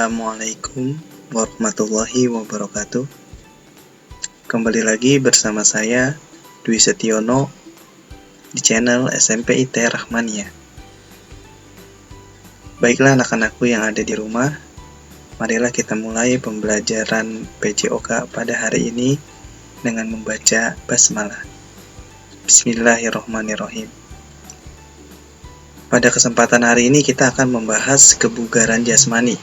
Assalamualaikum warahmatullahi wabarakatuh. Kembali lagi bersama saya Dwi Setiono di channel SMP IT Rahmania. Baiklah anak-anakku yang ada di rumah, marilah kita mulai pembelajaran PJOK pada hari ini dengan membaca basmalah. Bismillahirrahmanirrahim. Pada kesempatan hari ini kita akan membahas kebugaran jasmani.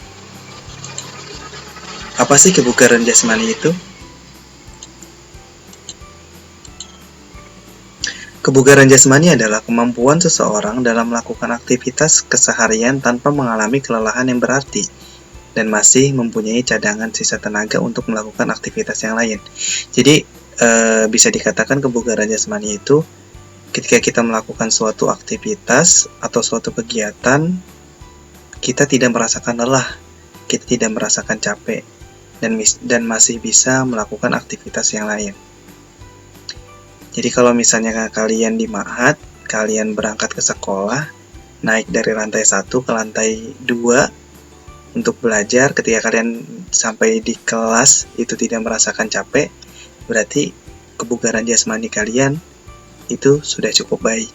Apa sih kebugaran jasmani itu? Kebugaran jasmani adalah kemampuan seseorang dalam melakukan aktivitas keseharian tanpa mengalami kelelahan yang berarti dan masih mempunyai cadangan sisa tenaga untuk melakukan aktivitas yang lain. Jadi bisa dikatakan kebugaran jasmani itu ketika kita melakukan suatu aktivitas atau suatu kegiatan, kita tidak merasakan lelah, kita tidak merasakan capek, dan masih bisa melakukan aktivitas yang lain. Jadi kalau misalnya kalian di ma'had, kalian berangkat ke sekolah, naik dari lantai 1 ke lantai 2 untuk belajar, ketika kalian sampai di kelas itu tidak merasakan capek, berarti kebugaran jasmani kalian itu sudah cukup baik.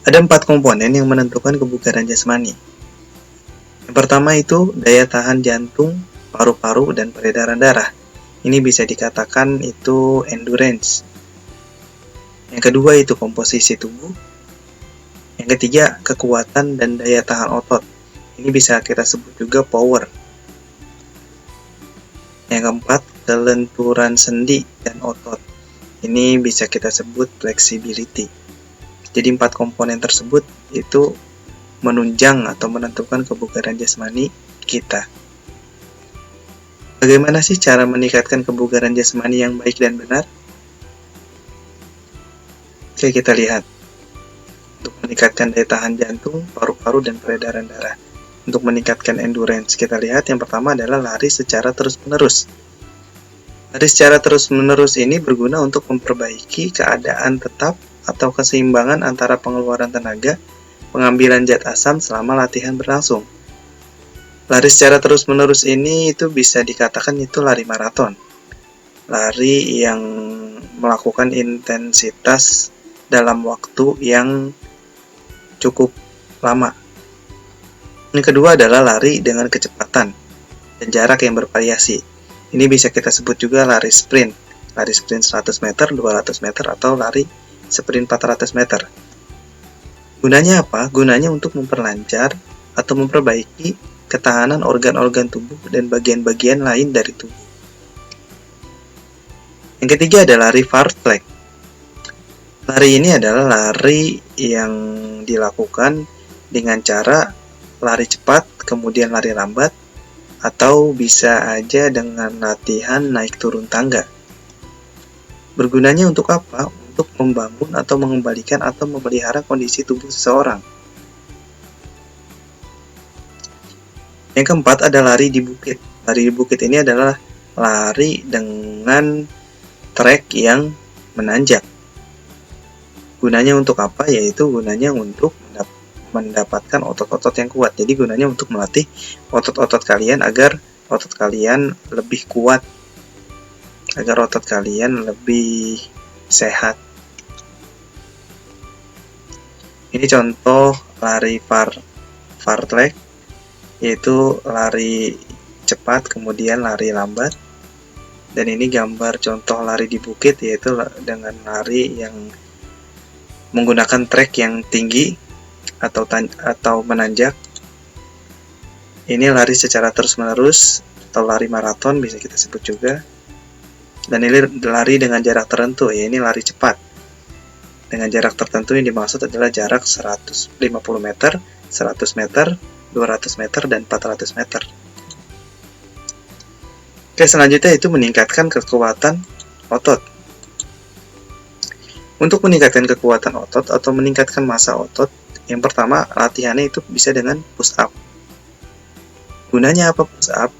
Ada 4 komponen yang menentukan kebugaran jasmani. Yang pertama itu daya tahan jantung, paru-paru, dan peredaran darah. Ini bisa dikatakan itu endurance. Yang kedua itu komposisi tubuh. Yang ketiga kekuatan dan daya tahan otot. Ini bisa kita sebut juga power. Yang keempat kelenturan sendi dan otot. Ini bisa kita sebut flexibility. Jadi 4 komponen tersebut itu menunjang atau menentukan kebugaran jasmani kita. Bagaimana sih cara meningkatkan kebugaran jasmani yang baik dan benar? Oke, kita lihat. Untuk meningkatkan daya tahan jantung, paru-paru, dan peredaran darah. Untuk meningkatkan endurance, kita lihat yang pertama adalah lari secara terus-menerus. Lari secara terus-menerus ini berguna untuk memperbaiki keadaan tetap atau keseimbangan antara pengeluaran tenaga, pengambilan zat asam selama latihan berlangsung. Lari secara terus-menerus ini itu bisa dikatakan itu lari maraton. Lari yang melakukan intensitas dalam waktu yang cukup lama. Yang kedua adalah lari dengan kecepatan dan jarak yang bervariasi. Ini bisa kita sebut juga lari sprint. Lari sprint 100 meter, 200 meter, atau lari sprint 400 meter. Gunanya apa? Gunanya untuk memperlancar atau memperbaiki ketahanan organ-organ tubuh dan bagian-bagian lain dari tubuh. Yang ketiga adalah lari fartlek. Lari ini adalah lari yang dilakukan dengan cara lari cepat, kemudian lari lambat, atau bisa aja dengan latihan naik turun tangga. Bergunanya untuk apa? Untuk membangun atau mengembalikan atau memelihara kondisi tubuh seseorang. Yang keempat ada lari di bukit. Lari di bukit ini adalah lari dengan trek yang menanjak. Gunanya untuk apa? Yaitu gunanya untuk mendapatkan otot-otot yang kuat. Jadi gunanya untuk melatih otot-otot kalian agar otot kalian lebih kuat, agar otot kalian lebih sehat. Ini contoh lari fartlek, yaitu lari cepat kemudian lari lambat. Dan ini gambar contoh lari di bukit, yaitu dengan lari yang menggunakan trek yang tinggi atau menanjak. Ini lari secara terus-menerus atau lari maraton bisa kita sebut juga. Dan ini lari dengan jarak tertentu, ya ini lari cepat. Dengan jarak tertentu yang dimaksud adalah jarak 150 meter, 100 meter, 200 meter, dan 400 meter. Oke, selanjutnya itu meningkatkan kekuatan otot. Untuk meningkatkan kekuatan otot atau meningkatkan massa otot, yang pertama latihannya itu bisa dengan push up. Gunanya apa push up?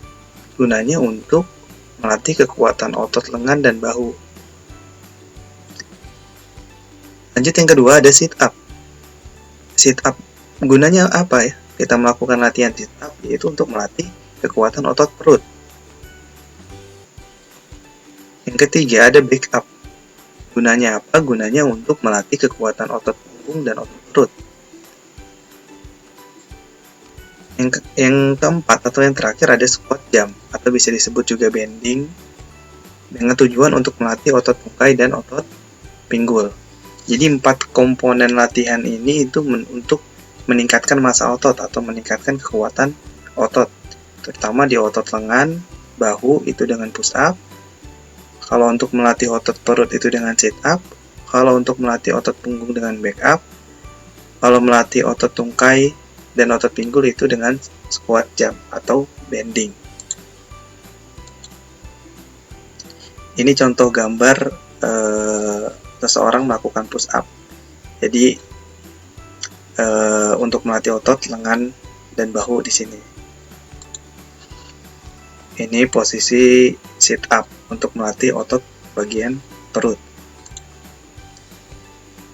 Gunanya untuk melatih kekuatan otot lengan dan bahu. Lanjut yang kedua ada sit up. Sit up gunanya apa ya? kita melakukan latihan sit up, yaitu untuk melatih kekuatan otot perut. Yang ketiga ada back up. Gunanya apa? Gunanya untuk melatih kekuatan otot punggung dan otot perut. Yang keempat atau yang terakhir ada squat jump, atau bisa disebut juga bending, dengan tujuan untuk melatih otot tungkai dan otot pinggul. Jadi 4 komponen latihan ini itu untuk meningkatkan massa otot atau meningkatkan kekuatan otot, terutama di otot lengan, bahu itu dengan push up. Kalau untuk melatih otot perut itu dengan sit up. Kalau untuk melatih otot punggung dengan back up. Kalau melatih otot tungkai dan otot pinggul itu dengan squat jump atau bending. Ini contoh gambar seseorang melakukan push up. Jadi untuk melatih otot lengan dan bahu di sini. Ini posisi sit up untuk melatih otot bagian perut.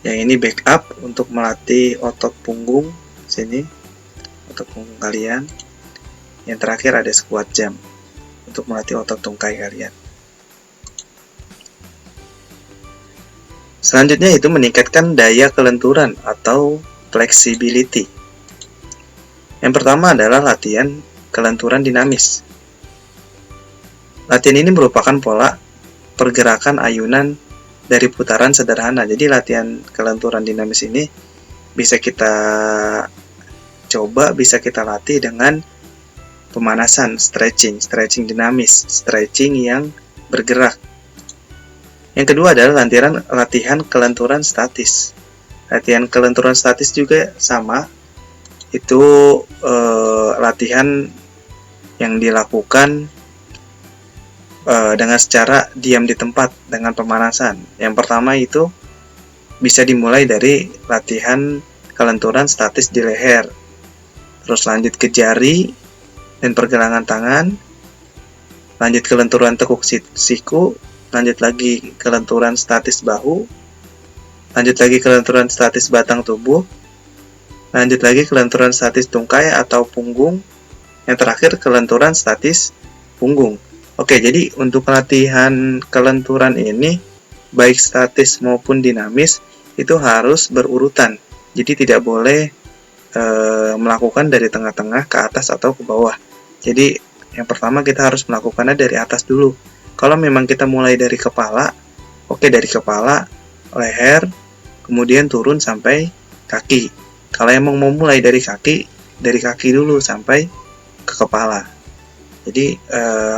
Yang ini back up untuk melatih otot punggung sini, otot punggung kalian. Yang terakhir ada squat jump untuk melatih otot tungkai kalian. Selanjutnya itu meningkatkan daya kelenturan atau flexibility. Yang pertama adalah latihan kelenturan dinamis. Latihan ini merupakan pola pergerakan ayunan dari putaran sederhana. Jadi latihan kelenturan dinamis ini bisa kita coba, bisa kita latih dengan pemanasan, stretching dinamis, stretching yang bergerak. Yang kedua adalah latihan kelenturan statis. Latihan kelenturan statis juga sama, itu latihan yang dilakukan dengan secara diam di tempat dengan pemanasan. Yang pertama itu bisa dimulai dari latihan kelenturan statis di leher, terus lanjut ke jari dan pergelangan tangan, lanjut kelenturan tekuk siku, lanjut lagi kelenturan statis bahu, lanjut lagi kelenturan statis batang tubuh, lanjut lagi kelenturan statis tungkai atau punggung, yang terakhir kelenturan statis punggung. Oke, jadi untuk latihan kelenturan ini, baik statis maupun dinamis, itu harus berurutan. Jadi tidak boleh melakukan dari tengah-tengah ke atas atau ke bawah. Jadi yang pertama kita harus melakukannya dari atas dulu. Kalau memang kita mulai dari kepala, oke, dari kepala, leher, kemudian turun sampai kaki. Kalau emang mau mulai dari kaki dulu sampai ke kepala. Jadi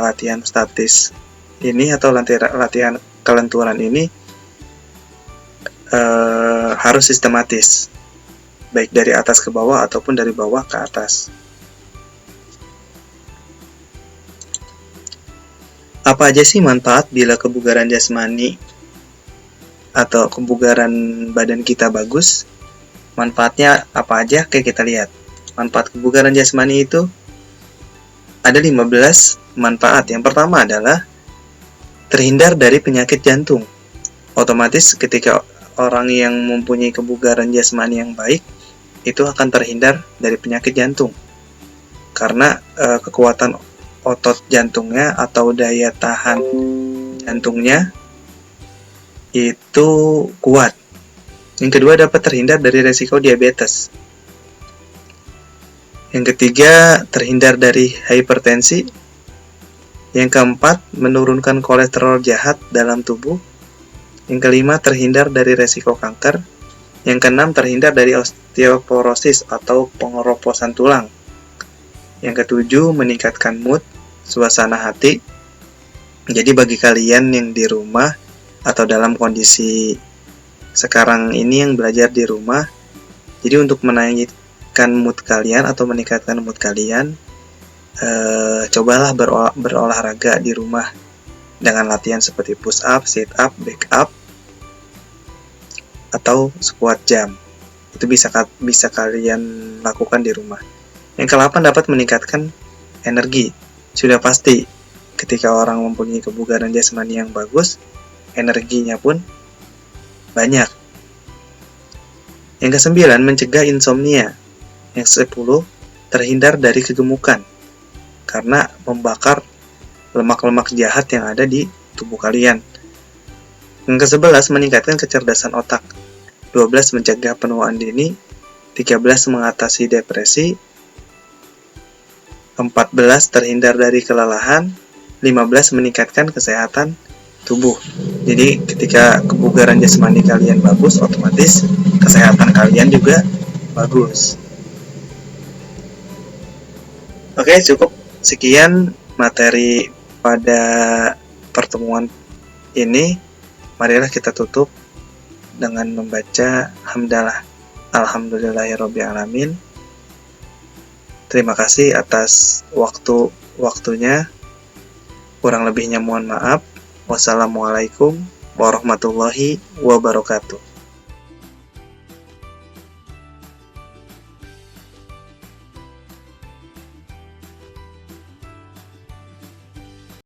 latihan statis ini atau latihan kelenturan ini harus sistematis, baik dari atas ke bawah ataupun dari bawah ke atas. Apa aja sih manfaat bila kebugaran jasmani atau kebugaran badan kita bagus? Manfaatnya apa aja? Oke, kita lihat. Manfaat kebugaran jasmani itu ada 15 manfaat. Yang pertama adalah terhindar dari penyakit jantung. Otomatis ketika orang yang mempunyai kebugaran jasmani yang baik, itu akan terhindar dari penyakit jantung. Karena kekuatan otot jantungnya atau daya tahan jantungnya itu kuat. Yang kedua, dapat terhindar dari resiko diabetes. Yang ketiga, terhindar dari hipertensi. Yang keempat, menurunkan kolesterol jahat dalam tubuh. Yang kelima, terhindar dari resiko kanker. Yang keenam, terhindar dari osteoporosis atau pengeroposan tulang. Yang ketujuh, meningkatkan mood, suasana hati. Jadi bagi kalian yang di rumah atau dalam kondisi sekarang ini yang belajar di rumah, jadi untuk menaikkan mood kalian atau meningkatkan mood kalian, cobalah berolahraga di rumah dengan latihan seperti push up, sit up, back up, atau squat jump. Itu bisa kalian lakukan di rumah. Yang ke-8, dapat meningkatkan energi. Sudah pasti ketika orang mempunyai kebugaran jasmani yang bagus, energinya pun banyak. Yang ke-9, mencegah insomnia. Yang 10, terhindar dari kegemukan karena membakar lemak-lemak jahat yang ada di tubuh kalian. Yang ke-11, meningkatkan kecerdasan otak. 12, mencegah penuaan dini. 13, mengatasi depresi. 14, terhindar dari kelelahan. 15, meningkatkan kesehatan tubuh. Jadi ketika kebugaran jasmani kalian bagus, otomatis kesehatan kalian juga bagus. Oke, cukup sekian materi pada pertemuan ini. Marilah kita tutup dengan membaca hamdalah. Alhamdulillahirabbil alamin. Terima kasih atas waktunya. Kurang lebihnya mohon maaf. Wassalamualaikum warahmatullahi wabarakatuh.